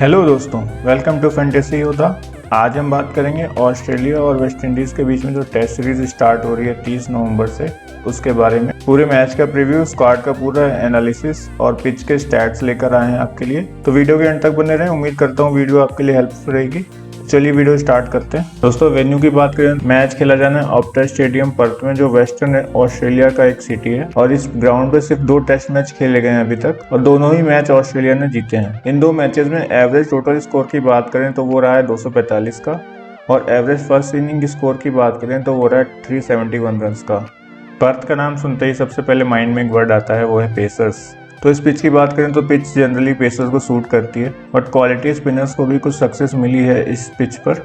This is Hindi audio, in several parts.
हेलो दोस्तों, वेलकम टू फैंटेसी योद्धा। आज हम बात करेंगे ऑस्ट्रेलिया और वेस्ट इंडीज़ के बीच में जो टेस्ट सीरीज स्टार्ट हो रही है 30 नवंबर से, उसके बारे में। पूरे मैच का प्रीव्यू, स्क्वाड का पूरा एनालिसिस और पिच के स्टैट्स लेकर आए हैं आपके लिए। तो वीडियो के एंड तक बने रहें, उम्मीद करता हूँ वीडियो आपके लिए हेल्पफुल रहेगी। चलिए वीडियो स्टार्ट करते हैं। दोस्तों, वेन्यू की बात करें, मैच खेला जाना है ऑप्टा स्टेडियम पर्थ में, जो वेस्टर्न ऑस्ट्रेलिया का एक सिटी है। और इस ग्राउंड पे सिर्फ 2 टेस्ट मैच खेले गए हैं अभी तक, और दोनों ही मैच ऑस्ट्रेलिया ने जीते हैं। इन 2 मैचेस में एवरेज टोटल स्कोर की बात करें तो वो रहा है 245 का, और एवरेज फर्स्ट इनिंग स्कोर की बात करें तो वो रहा है 371 रन का। पर्थ का नाम सुनते ही सबसे पहले माइंड में एक वर्ड आता है, वो है पेसर्स। तो इस पिच की बात करें तो पिच जनरली पेसर्स को सूट करती है, बट क्वालिटी स्पिनर्स को भी कुछ सक्सेस मिली है इस पिच पर,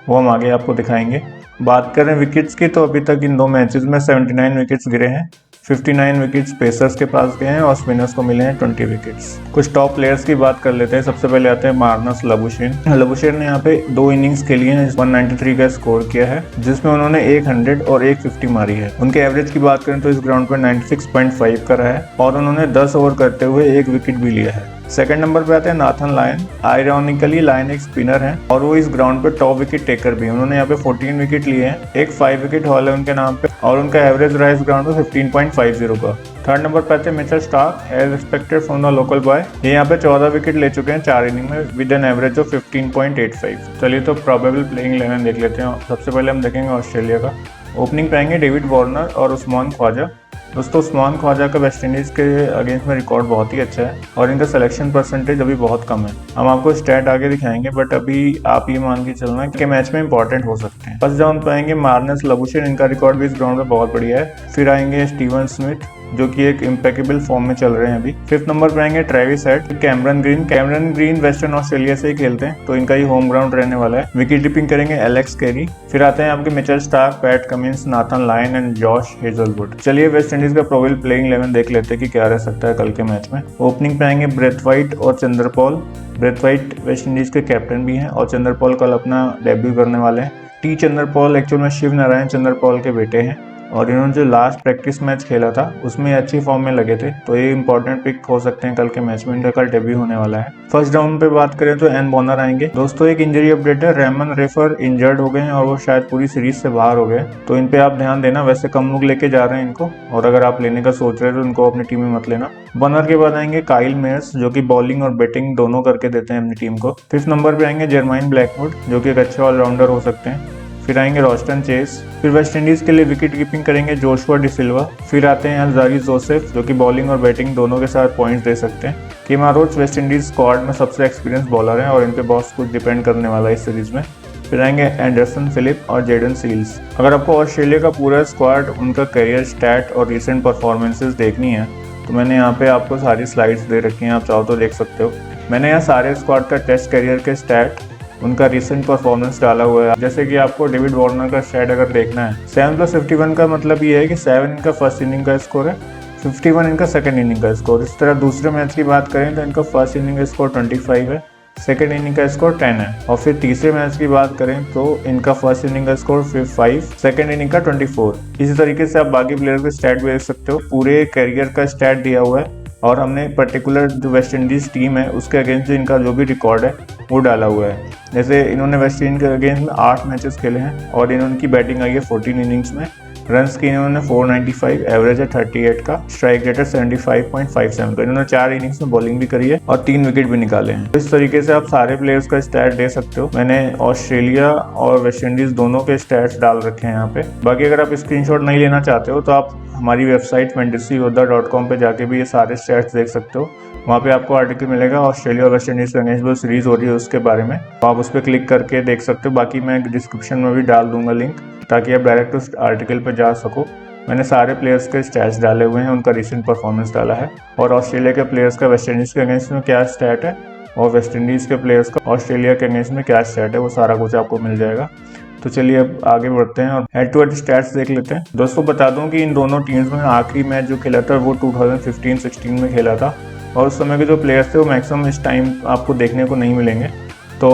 वो हम आगे आपको दिखाएंगे। बात करें विकेट्स की तो अभी तक इन 2 मैचेस में 79 विकेट्स गिरे हैं। 59 विकेट्स पेसर्स के पास गए हैं और स्पिनर्स को मिले हैं 20 विकेट्स। कुछ टॉप प्लेयर्स की बात कर लेते हैं। सबसे पहले आते हैं मार्नस लबुशेन ने यहाँ पे 2 इनिंग्स खेली हैं, 193 का स्कोर किया है, जिसमें उन्होंने 100 और 150 मारी है। उनके एवरेज की बात करें तो इस ग्राउंड पर 96.5 का रहा है, और उन्होंने 10 ओवर करते हुए 1 विकेट भी लिया है। सेकंड नंबर पे आते हैं नाथन लायन। आयरॉनिकली लायन एक स्पिनर है और वो इस ग्राउंड पे टॉप विकेट टेकर भी है। उन्होंने यहाँ पे 14 विकेट लिए हैं, एक 5 विकेट हॉल है उनके नाम पे, और उनका एवरेज रहा है इस ग्राउंड पे 15.50 का। थर्ड नंबर पे आते हैं Mitchell Starc, as expected from the local boy. ये यहाँ पे 14 विकेट ले चुके हैं 4 इनिंग में, विद एन एवरेज ऑफ 15.85। चलिए तो प्रोबेबल प्लेइंग 11 देख लेते हैं। सबसे पहले हम देखेंगे ऑस्ट्रेलिया का। ओपनिंग पे आएंगे डेविड वार्नर और उस्मान ख्वाजा। दोस्तों, उस्मान ख्वाजा का वेस्ट इंडीज़ के अगेंस्ट में रिकॉर्ड बहुत ही अच्छा है, और इनका सिलेक्शन परसेंटेज अभी बहुत कम है। हम आपको स्टैट आगे दिखाएंगे, बट अभी आप ये मान के चलना कि मैच में इंपॉर्टेंट हो सकते हैं। फर्स्ट डाउन पे आएंगे मार्नस लबुशेन, इनका रिकॉर्ड भी इस ग्राउंड में बहुत बढ़िया है। फिर आएंगे स्टीवन स्मिथ, जो कि एक इम्पेकेबल फॉर्म में चल रहे हैं अभी। 5th नंबर पे आएंगे Travis head, Cameron green western Australia से ही खेलते हैं, तो इनका ही होम ग्राउंड रहने वाला है। विकेट कीपिंग करेंगे एलेक्स कैरी। फिर आते हैं आपके Mitchell Starc, PAT Cummins, Nathan Lyon and Josh Hazlewood. चलिए वेस्ट इंडीज का प्रोबेबल प्लेइंग 11 देख लेते हैं कि क्या रह सकता है कल के मैच में। ओपनिंग पे आएंगे ब्रेथवाइट और चंद्रपॉल। ब्रेथवाइट वेस्ट इंडीज के कैप्टन भी हैं, और चंद्रपॉल कल अपना डेब्यू करने वाले हैं। टी चंद्रपॉल एक्चुअल में शिव नारायण चंद्रपॉल के बेटे हैं, और इन्होंने जो लास्ट प्रैक्टिस मैच खेला था उसमें अच्छी फॉर्म में लगे थे, तो ये इंपॉर्टेंट पिक हो सकते हैं कल के मैच में। इनका कल डेब्यू होने वाला है। फर्स्ट डाउन पे बात करें तो एन बॉनर आएंगे। दोस्तों, एक इंजरी अपडेट है, रेमन रेफर इंजर्ड हो गए हैं और वो शायद पूरी सीरीज से बाहर हो गए, तो इन पे आप ध्यान देना। वैसे कम लोग लेके जा रहे हैं इनको, और अगर आप लेने का सोच रहे हैं तो इनको अपनी टीम में मत लेना। बॉनर के बाद आएंगे काइल मेयर्स, जो कि बॉलिंग और बैटिंग दोनों करके देते हैं अपनी टीम को। 5th नंबर पे आएंगे जर्माइन ब्लैकवुड, जो कि एक अच्छे ऑलराउंडर हो सकते हैं। फिर आएंगे रॉस्टन चेस। फिर वेस्ट इंडीज के लिए विकेट कीपिंग करेंगे जोशुआ डिसिल्वा। फिर आते हैं अल्जारी जोसेफ, जो कि बॉलिंग और बैटिंग दोनों के साथ पॉइंट्स दे सकते हैं। कीमा रोच वेस्ट इंडीज स्क्वाड में सबसे एक्सपीरियंस बॉलर हैं, और इन पे बहुत कुछ डिपेंड करने वाला है इस सीरीज में। फिर आएंगे एंडरसन फिलिप और जेडन सील्स। अगर आपको ऑस्ट्रेलिया का पूरा स्क्वाड, उनका करियर स्टैट और रिसेंट परफॉर्मेंसेज देखनी है, तो मैंने यहाँ पे आपको सारी स्लाइड्स दे रखी हैं, आप चाहो तो देख सकते हो। मैंने यहाँ सारे स्क्वाड का टेस्ट करियर के स्टैट, उनका रिसेंट परफॉर्मेंस डाला हुआ है। जैसे कि आपको डेविड वार्नर का स्टैट अगर देखना है, 7+51 का मतलब ये है कि 7 इनका फर्स्ट इनिंग का स्कोर है, 51 इनका सेकंड इनिंग का स्कोर। इस तरह दूसरे मैच की बात करें तो इनका फर्स्ट इनिंग का स्कोर 25 है, सेकंड इनिंग का स्कोर 10 है। और फिर तीसरे मैच की बात करें तो इनका फर्स्ट इनिंग का स्कोर 5, सेकंड इनिंग का 24। इसी तरीके से आप बाकी प्लेयर के स्टैट भी देख सकते हो। पूरे करियर का स्टैट दिया हुआ है, और हमने पर्टिकुलर जो वेस्ट इंडीज टीम है उसके अगेंस्ट जो इनका जो भी रिकॉर्ड है वो डाला हुआ है। जैसे इन्होंने वेस्ट इंडीज के अगेंस्ट में 8 मैचेस खेले हैं, और इनकी बैटिंग आई है 14 इनिंग्स में। रन्स की इन्होंने 495, एवरेज है 38 का, स्ट्राइक रेट है 75.57 का। इन्होंने 4 इनिंग्स में बॉलिंग भी करी है और 3 विकेट भी निकाले हैं। तो इस तरीके से आप सारे प्लेयर्स का स्टैट दे सकते हो। मैंने ऑस्ट्रेलिया और वेस्ट इंडीज दोनों के स्टैट्स डाल रखे हैं यहाँ पे। बाकी अगर आप स्क्रीनशॉट नहीं लेना चाहते हो तो आप हमारी वेबसाइट fantasyyoddha.com पे जाके भी ये सारे स्टैट्स देख सकते हो। वहाँ पे आपको आर्टिकल मिलेगा ऑस्ट्रेलिया और वेस्ट इंडीज के अगेंस्ट जो सीरीज हो रही है उसके बारे में, तो आप उस पर क्लिक करके देख सकते हो। बाकी मैं डिस्क्रिप्शन में भी डाल दूंगा लिंक, ताकि आप डायरेक्ट उस आर्टिकल पर जा सको। मैंने सारे प्लेयर्स के स्टैट्स डाले हुए हैं, उनका रिसेंट परफॉर्मेंस डाला है, और ऑस्ट्रेलिया के प्लेयर्स का वेस्ट इंडीज के अगेंस्ट में क्या स्टैट है, और वेस्ट इंडीज के प्लेयर्स का ऑस्ट्रेलिया के अगेंस्ट में क्या स्टैट है, वो सारा कुछ आपको मिल जाएगा। तो चलिए अब आगे बढ़ते हैं और हेड टू हेड स्टैट्स देख लेते हैं। दोस्तों, बता दूं कि इन दोनों टीम्स में आखिरी मैच जो खेला था वो 2015-16 में खेला था, और उस समय के जो प्लेयर्स थे वो मैक्सिमम इस टाइम आपको देखने को नहीं मिलेंगे। तो तो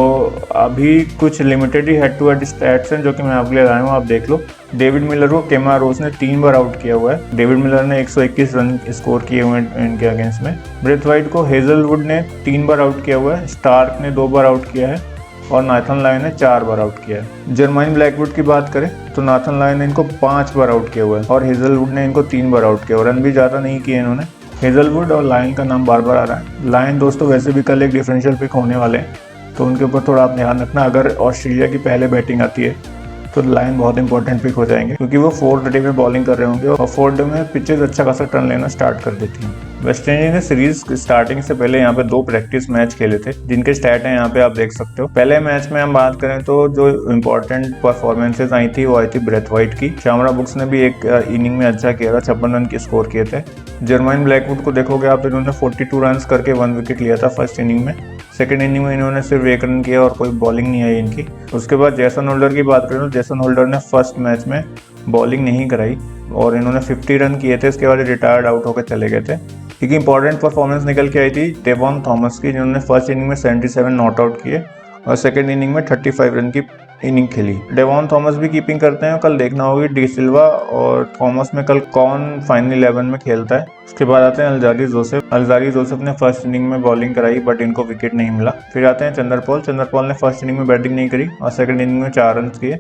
अभी कुछ लिमिटेड ही हेड टू हेड स्टैट्स हैं जो कि मैं आपके लिए लाया हूँ, आप देख लो। डेविड मिलर को केमा रोज ने 3 बार आउट किया हुआ है। डेविड मिलर ने 121 रन स्कोर किए हुए हैं इनके अगेंस्ट में। ब्रेथवाइट को हेजलवुड ने 3 बार आउट किया हुआ है, स्टार्क ने 2 बार आउट किया है और नाथन लायन ने 4 बार आउट किया है। जर्माइन ब्लैकवुड की बात करें तो नाथन लायन ने इनको 5 बार आउट किया हुआ है और हेजलवुड ने इनको 3 बार आउट किया। रन भी ज़्यादा नहीं किए इन्होंने। हेजलवुड और लायन का नाम बार बार आ रहा है। लायन दोस्तों वैसे भी कल एक डिफरेंशियल पिक होने वाले हैं, तो उनके ऊपर थोड़ा आप ध्यान रखना। अगर ऑस्ट्रेलिया की पहले बैटिंग आती है तो लायन बहुत इंपॉर्टेंट पिक हो जाएंगे, क्योंकि वो 4th डे में बॉलिंग कर रहे होंगे और 4th डे में पिचेज अच्छा खासा टर्न लेना स्टार्ट कर देती हैं। वेस्ट इंडीज ने सीरीज स्टार्टिंग से पहले यहाँ पे 2 प्रैक्टिस मैच खेले थे, जिनके स्टैट हैं यहाँ पे आप देख सकते हो। पहले मैच में हम बात करें तो जो इम्पोर्टेंट परफॉर्मेंसेज आई थी वो आई थी ब्रेथवाइट की। शामरा बुक्स ने भी एक इनिंग में अच्छा किया था, 56 रन की स्कोर किए थे। जर्माइन ब्लैकवुड को देखोगे आप, इन्होंने 42 रन करके 1 विकेट लिया था फर्स्ट इनिंग में। सेकेंड इनिंग में इन्होंने सिर्फ 1 रन किया और कोई बॉलिंग नहीं आई इनकी। उसके बाद जेसन होल्डर की बात करें तो जेसन होल्डर ने फर्स्ट मैच में बॉलिंग नहीं कराई और इन्होंने 50 रन किए थे। इसके बाद रिटायर्ड आउट होकर चले गए थे, क्योंकि इंपॉर्टेंट परफॉर्मेंस निकल के आई थी डेवॉन थॉमस की, जिन्होंने फर्स्ट इनिंग में 77 नॉट आउट किए और सेकेंड इनिंग में 35 रन की इनिंग खेली। डेवॉन थॉमस भी कीपिंग करते हैं। कल देखना होगी डी सिल्वा और थॉमस में कल कौन फाइनल 11 में खेलता है। उसके बाद आते हैं अलजारी जोसेफ। अलजारी जोसेफ ने फर्स्ट इनिंग में बॉलिंग कराई बट इनको विकेट नहीं मिला। फिर आते हैं चंद्रपॉल। चंद्रपॉल ने फर्स्ट इनिंग में बैटिंग नहीं करी और सेकंड इनिंग में 4 रन किए।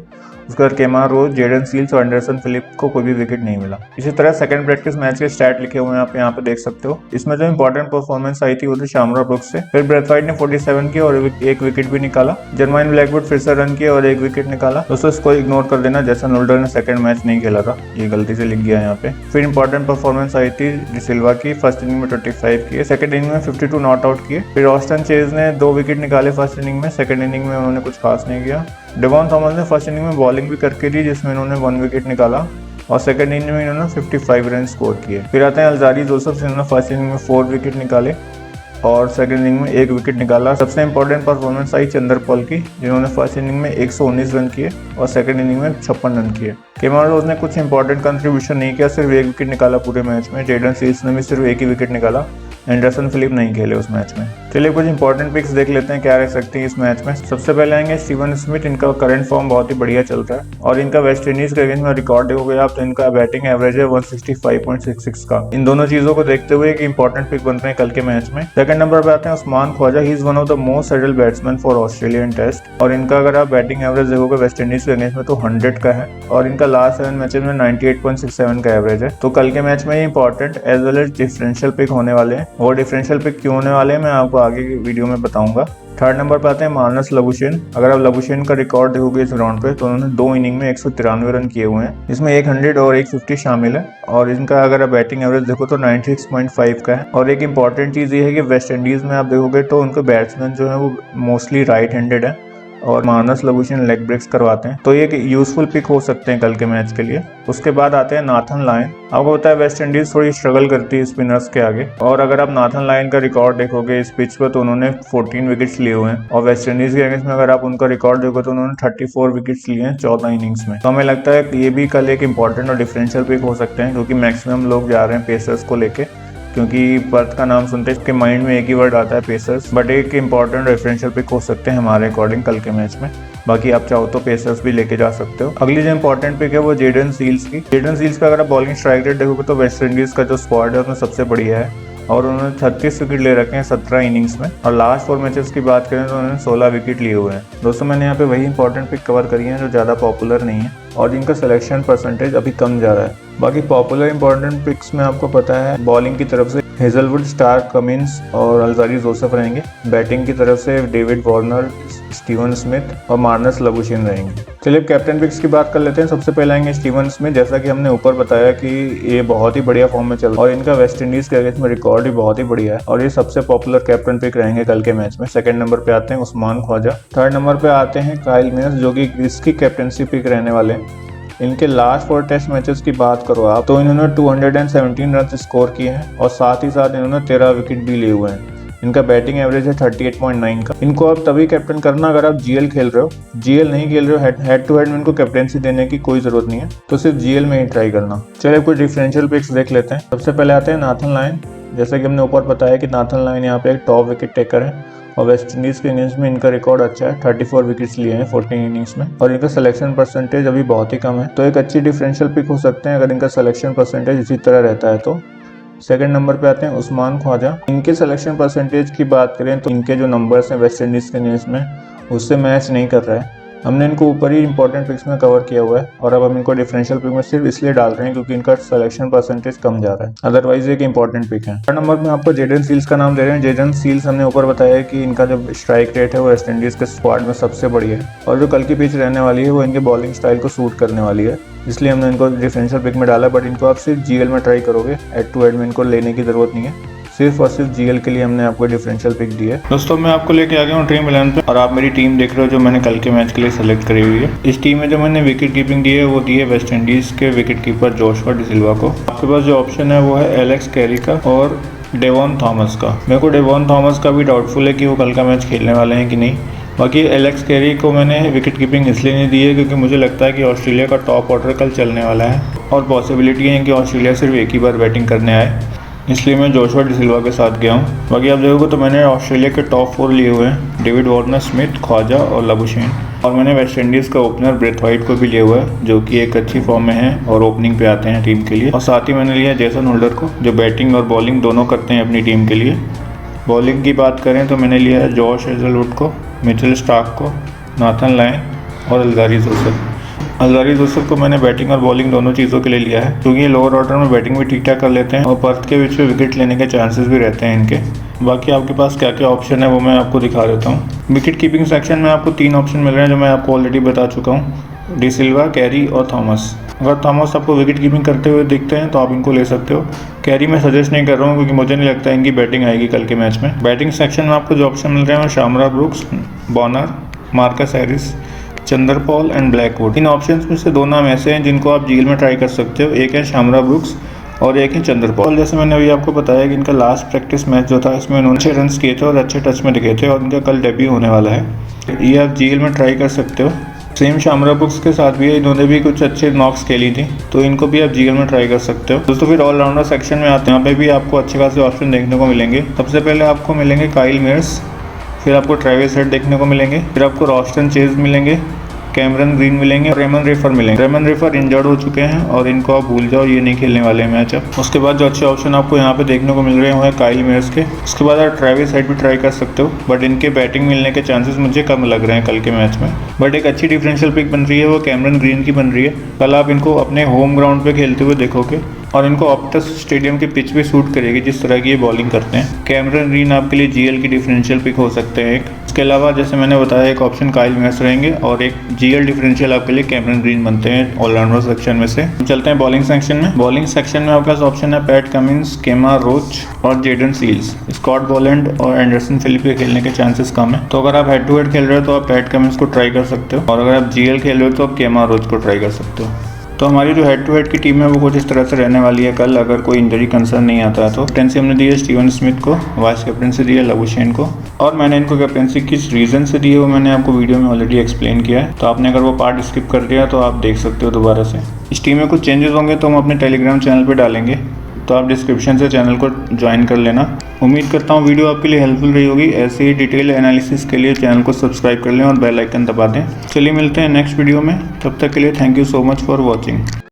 उसके बाद केमा रोज, जेडन सील्स और एंडरसन फिलिप को कोई भी विकेट नहीं मिला। इसी तरह सेकंड प्रैक्टिस मैच के स्टैट लिखे हुए हैं आप यहाँ पे देख सकते हो। इसमें जो इंपॉर्टेंट परफॉर्मेंस आई थी वो थी शामरा ब्रुक्स से। फिर ब्रेथवाइट ने 47 किया और 1 विकेट भी निकाला। जर्माइन ब्लैकवुड फिर से रन किया और 1 विकेट निकाला। दोस्तों इसको इग्नोर कर देना, जेसन होल्डर ने सेकंड मैच नहीं खेला था, ये गलती से लिख गया यहाँ पे। फिर इंपॉर्टेंट परफॉर्मेंस आई थी डी सिल्वा की। फर्स्ट इनिंग में 25 किए, सेकंड इनिंग में 52 नॉट आउट किए। फिर ऑस्टन चेज ने 2 विकेट निकाले फर्स्ट इनिंग में। सेकंड इनिंग में उन्होंने कुछ खास नहीं किया। डेवॉन थॉमस ने फर्स्ट इनिंग में बॉलिंग भी करके दी, जिसमें इन्होंने 1 विकेट निकाला और सेकंड इनिंग में इन्होंने 55 रन स्कोर किए। फिर आते हैं अलजारी जोसेफ, जिन्होंने फर्स्ट इनिंग में 4 विकेट निकाले और सेकंड इनिंग में 1 विकेट निकाला। सबसे इंपॉर्टेंट परफॉर्मेंस आई चंद्रपॉल की, जिन्होंने फर्स्ट इनिंग में 119 रन किए और सेकंड इनिंग में 56 रन किए। केमा रोज ने कुछ इंपॉर्टेंट कंट्रीब्यूशन नहीं किया, सिर्फ 1 विकेट निकाला पूरे मैच में। जेडन सील्स ने भी सिर्फ 1 ही विकेट निकाला। एंडरसन फिलिप नहीं खेले उस मैच में। चलिए कुछ इंपॉर्टेंट पिक्स देख लेते हैं क्या रह सकती है इस मैच में। सबसे पहले आएंगे स्टीवन स्मिथ। इनका करंट फॉर्म बहुत ही बढ़िया चल रहा है और इनका वेस्ट इंडीज के अगेंस्ट में रिकॉर्ड देखोगे आप तो इनका बैटिंग एवरेज है 165.66 का। इन दोनों चीजों को देखते हुए एक इंपॉर्टेंट पिक बनते हैं कल के मैच में। सेकंड नंबर पे आते हैं Usman Khawaja. He is one of the most settled batsman for Australian test और इनका अगर आप बैटिंग एवरेज देखोगे वेस्ट इंडीज के अगेंस्ट में तो 100 का है और इनका लास्ट 7 मैचेस में 98.67 का एवरेज है। तो कल के मैच में important as well as differential pick होने वाले हैं और डिफरेंशियल पिक क्यों होने वाले हैं मैं आपको आगे की वीडियो में बताऊंगा। थर्ड नंबर पर आते हैं मानस लबुशेन। अगर आप लबुशेन का रिकॉर्ड देखोगे इस राउंड पे तो उन्होंने 2 इनिंग में 193 रन किए हुए हैं, इसमें 100 और 150 शामिल है और इनका अगर आप बैटिंग एवरेज देखो तो 96.5 का है। और एक इंपॉर्टेंट चीज ये है कि वेस्ट इंडीज में आप देखोगे तो उनके बैट्समैन जो है वो मोस्टली राइट हैंडेड है और मानस लबुशेन लेग ब्रेक्स करवाते हैं, तो ये एक यूजफुल पिक हो सकते हैं कल के मैच के लिए। उसके बाद आते हैं नाथन लायन। आपको पता है वेस्ट इंडीज थोड़ी स्ट्रगल करती है स्पिनर्स के आगे और अगर आप नाथन लायन का रिकॉर्ड देखोगे इस पिच पर तो उन्होंने 14 विकेट्स लिए हुए हैं और वेस्ट इंडीज के अगेंस्ट में अगर आप उनका रिकॉर्ड देखो तो उन्होंने 34 विकेट्स लिए हैं 14 इनिंग्स में। तो हमें लगता है कि ये भी कल एक इंपॉर्टेंट और डिफरेंशियल पिक हो सकते हैं, क्योंकि मैक्सिमम लोग जा रहे हैं पेसर्स को लेके, क्योंकि पर्थ का नाम सुनते इसके माइंड में एक ही वर्ड आता है पेसर्स, बट एक इंपॉर्टेंट रेफरेंशियल पिक हो सकते हैं हमारे अकॉर्डिंग कल के मैच में। बाकी आप चाहो तो पेसर्स भी लेके जा सकते हो। अगली जो इंपॉर्टेंट पिक है वो जेडन सील्स की। जेडन सील्स का अगर आप बॉलिंग स्ट्राइक रेट देखोगे तो वेस्ट इंडीज का जो स्क्वाड है उसमें सबसे बढ़िया है और उन्होंने 36 विकेट ले रखे हैं 17 इनिंग्स में और लास्ट 4 मैचेस की बात करें तो उन्होंने 16 विकेट लिए हुए हैं। दोस्तों मैंने यहाँ पे वही इंपॉर्टेंट पिक कवर करी है जो ज़्यादा पॉपुलर नहीं है और जिनका सिलेक्शन परसेंटेज अभी कम जा रहा है। बाकी पॉपुलर इंपॉर्टेंट पिक्स में आपको पता है बॉलिंग की तरफ से हेजलवुड, स्टार्क, कमिंस और अलजारी जोसेफ रहेंगे। बैटिंग की तरफ से डेविड वार्नर, स्टीवन स्मिथ और मार्नस लबुशेन रहेंगे। चलिए कैप्टन पिक्स की बात कर लेते हैं। सबसे पहले आएंगे स्टीवन स्मिथ। जैसा कि हमने ऊपर बताया कि ये बहुत ही बढ़िया फॉर्म में चल रहा है और इनका वेस्ट इंडीज के अगेंस्ट में रिकॉर्ड भी बहुत ही बढ़िया है और ये सबसे पॉपुलर कैप्टन पिक रहेंगे कल के मैच में। सेकंड नंबर पे आते हैं उस्मान ख्वाजा। थर्ड नंबर पे आते हैं काइल मिनस, जो कि इसकी कैप्टनसी पिक रहने वाले हैं। इनके लास्ट 4 टेस्ट मैचेस की बात करो आप तो इन्होंने 217 रन स्कोर किए हैं और साथ ही साथ इन्होंने 13 विकेट भी लिए हुए हैं। इनका बैटिंग एवरेज है 38.9 का। इनको आप तभी कैप्टन करना अगर आप जीएल खेल रहे हो। जीएल नहीं खेल रहे हो, हेड टू हेड में इनको कैप्टनसी देने की कोई जरूरत नहीं है, तो सिर्फ जीएल में ही ट्राई करना। चलिए कुछ डिफरेंशियल पिक्स देख लेते हैं। सबसे पहले आते हैं नाथन लायन। जैसे कि हमने ऊपर बताया कि नाथन लायन यहाँ पे एक टॉप विकेट टेकर है और वेस्ट इंडीज़ के इनिंग्स में इनका रिकॉर्ड अच्छा है, 34 विकेट्स लिए हैं 14 इनिंग्स में और इनका सिलेक्शन परसेंटेज अभी बहुत ही कम है, तो एक अच्छी डिफरेंशियल पिक हो सकते हैं अगर इनका सिलेक्शन परसेंटेज इसी तरह रहता है तो। सेकंड नंबर पे आते हैं उस्मान ख्वाजा। इनके सिलेक्शन परसेंटेज की बात करें तो इनके जो नंबर्स हैं वेस्ट इंडीज़ के इनिंग्स में उससे मैच नहीं कर रहा है। हमने इनको ऊपर ही इंपॉर्टेंट पिक्स में कवर किया हुआ है और अब हम इनको डिफरेंशियल पिक में सिर्फ इसलिए डाल रहे हैं क्योंकि इनका सिलेक्शन परसेंटेज कम जा रहा है, अदरवाइज एक इंपॉर्टेंट पिक है। थर्ड नंबर में आपको जेडन सील्स का नाम दे रहे हैं। जेडन सील्स हमने ऊपर बताया है कि इनका जो स्ट्राइक रेट है वो वेस्ट इंडीज़ के स्क्वाड में सबसे बढ़िया है और जो कल की पिच रहने वाली है वो इनके बॉलिंग स्टाइल को सूट करने वाली है, इसलिए हमने इनको डिफरेंशियल पिक में डाला। बट इनको आप सिर्फ जीएल में ट्राई करोगे, हेड टू हेड में इनको लेने की जरूरत नहीं है, सिर्फ और सिर्फ जीएल के लिए हमने आपको डिफरेंशियल पिक दी है। दोस्तों मैं आपको लेके आ गया हूँ ड्रीम 11 पे और आप मेरी टीम देख रहे हो जो मैंने कल के मैच के लिए सेलेक्ट करी हुई है। इस टीम में जो मैंने विकेट कीपिंग दी है वो दी है वेस्ट इंडीज़ के विकेट कीपर जोशुआ डिसिल्वा को। आपके पास जो ऑप्शन है वो है एलेक्स कैरी का और डेवॉन थॉमस का। मेरे को डेवॉन थॉमस का भी डाउटफुल है कि वो कल का मैच खेलने वाले हैं कि नहीं। बाकी एलेक्स कैरी को मैंने विकेट कीपिंग इसलिए नहीं दी है क्योंकि मुझे लगता है कि ऑस्ट्रेलिया का टॉप ऑर्डर कल चलने वाला है और पॉसिबिलिटी है कि ऑस्ट्रेलिया सिर्फ एक ही बार बैटिंग करने आए, इसलिए मैं जोशुआ डिसिल्वा के साथ गया हूँ। बाकी आप देखोगे तो मैंने ऑस्ट्रेलिया के टॉप 4 लिए हुए हैं, डेविड वार्नर, स्मिथ, ख्वाजा और लबुशेन, और मैंने वेस्ट इंडीज़ का ओपनर ब्रेथवाइट को भी लिया हुआ है जो कि एक अच्छी फॉर्म में है और ओपनिंग पे आते हैं टीम के लिए। और साथ ही मैंने लिया जेसन होल्डर को जो बैटिंग और बॉलिंग दोनों करते हैं अपनी टीम के लिए। बॉलिंग की बात करें तो मैंने लिया है जॉश हेजलवुड को, मिचेल स्टार्क को, नाथन लायन और अल्जारी जोसेफ। अल्जारी जोसेफ को मैंने बैटिंग और बॉलिंग दोनों चीज़ों के लिए लिया है क्योंकि ये लोअर ऑर्डर में बैटिंग भी ठीक ठाक कर लेते हैं और पर्थ के बीच में विकेट लेने के चांसेस भी रहते हैं इनके। बाकी आपके पास क्या क्या ऑप्शन है वो मैं आपको दिखा देता हूँ। विकेट कीपिंग सेक्शन में आपको 3 ऑप्शन मिल रहे हैं जो मैं आपको ऑलरेडी बता चुका हूँ, डिसिल्वा, कैरी और थॉमस। अगर थॉमस आपको विकेट कीपिंग करते हुए दिखते हैं तो आप इनको ले सकते हो। कैरी मैं सजेस्ट नहीं कर रहा हूँ क्योंकि मुझे नहीं लगता इनकी बैटिंग आएगी कल के मैच में। बैटिंग सेक्शन में आपको जो ऑप्शन मिल रहे हैं Shamarh Brooks, Bonner, Marcus Harris, Chanderpaul and Blackwood. इन ऑप्शंस में से 2 नाम ऐसे हैं जिनको आप जीएल में ट्राई कर सकते हो, एक है शामरा ब्रुक्स और एक है चंदर पॉल। जैसे मैंने अभी आपको बताया कि इनका लास्ट प्रैक्टिस मैच जो था इसमें उन्होंने अच्छे रन्स किए थे और अच्छे टच में दिखे थे और इनका कल डेब्यू होने वाला है, ये आप जीएल में ट्राई कर सकते हो। सेम शामरा ब्रुक्स के साथ भी है, इन्होंने भी कुछ अच्छे नॉक्स खेली थी तो इनको भी आप जीएल में ट्राई कर सकते हो। दोस्तों फिर ऑलराउंडर सेक्शन में आते हैं, यहाँ पे भी आपको अच्छे खासे ऑप्शन देखने को मिलेंगे। सबसे पहले आपको मिलेंगे काइल मेयर्स, फिर आपको ट्रेविस हेड देखने को मिलेंगे, फिर आपको रॉस्टन चेज मिलेंगे, कैमरन ग्रीन मिलेंगे और रेमन रेफर मिलेंगे। रेमन रेफर इंजर्ड हो चुके हैं और इनको आप भूल जाओ, ये नहीं खेलने वाले हैं मैच अब। उसके बाद जो अच्छे ऑप्शन आपको यहाँ पे देखने को मिल रहे हैं काइल मेयर्स के। उसके बाद आप ट्रेविस हेड भी ट्राई कर सकते हो बट इनके बैटिंग मिलने के चांसेस मुझे कम लग रहे हैं कल के मैच में। बट एक अच्छी डिफरेंशियल पिक बन रही है वो कैमरन ग्रीन की बन रही है। कल आप इनको अपने होम ग्राउंड पे खेलते हुए देखोगे और इनको ऑप्टस स्टेडियम की पिच भी सूट करेगी जिस तरह की ये बॉलिंग करते हैं। कैमरन ग्रीन आपके लिए जीएल की डिफरेंशियल पिक हो सकते हैं एक। इसके अलावा जैसे मैंने बताया एक ऑप्शन काइल मेयर्स रहेंगे और एक जीएल डिफरेंशियल आपके लिए कैमरन ग्रीन बनते हैं ऑलराउंडर सेक्शन में से। चलते हैं बॉलिंग सेक्शन में। बॉलिंग सेक्शन में आपके पास ऑप्शन है पैट कमिंस, केमा रोच और जेडन सील्स। स्कॉट बॉलैंड और एंडरसन फिलिप के खेलने के चांसेस कम है, तो अगर आप हेड टू हेड खेल रहे हो तो आप पैट कमिंस को ट्राई कर सकते हो और अगर आप जीएल खेल रहे हो तो आप केमा रोच को ट्राई कर सकते हो। तो हमारी जो हेड टू हेड की टीम है वो कुछ इस तरह से रहने वाली है कल, अगर कोई इंजरी कंसर्न नहीं आता है तो। कैप्टेंसी हमने दी है स्टीवन स्मिथ को, वाइस कैप्टेंसी दी है लबुशेन को और मैंने इनको कैप्टेंसी किस रीज़न से दी है वो मैंने आपको वीडियो में ऑलरेडी एक्सप्लेन किया है, तो आपने अगर वो पार्ट स्किप कर दिया तो आप देख सकते हो दोबारा से। इस टीम में कुछ चेंजेस होंगे तो हम अपने टेलीग्राम चैनल पर डालेंगे, तो आप डिस्क्रिप्शन से चैनल को ज्वाइन कर लेना। उम्मीद करता हूँ वीडियो आपके लिए हेल्पफुल रही होगी। ऐसे ही डिटेल एनालिसिस के लिए चैनल को सब्सक्राइब कर लें और बेल आइकन दबा दें। चलिए मिलते हैं नेक्स्ट वीडियो में, तब तक के लिए thank you so much for watching.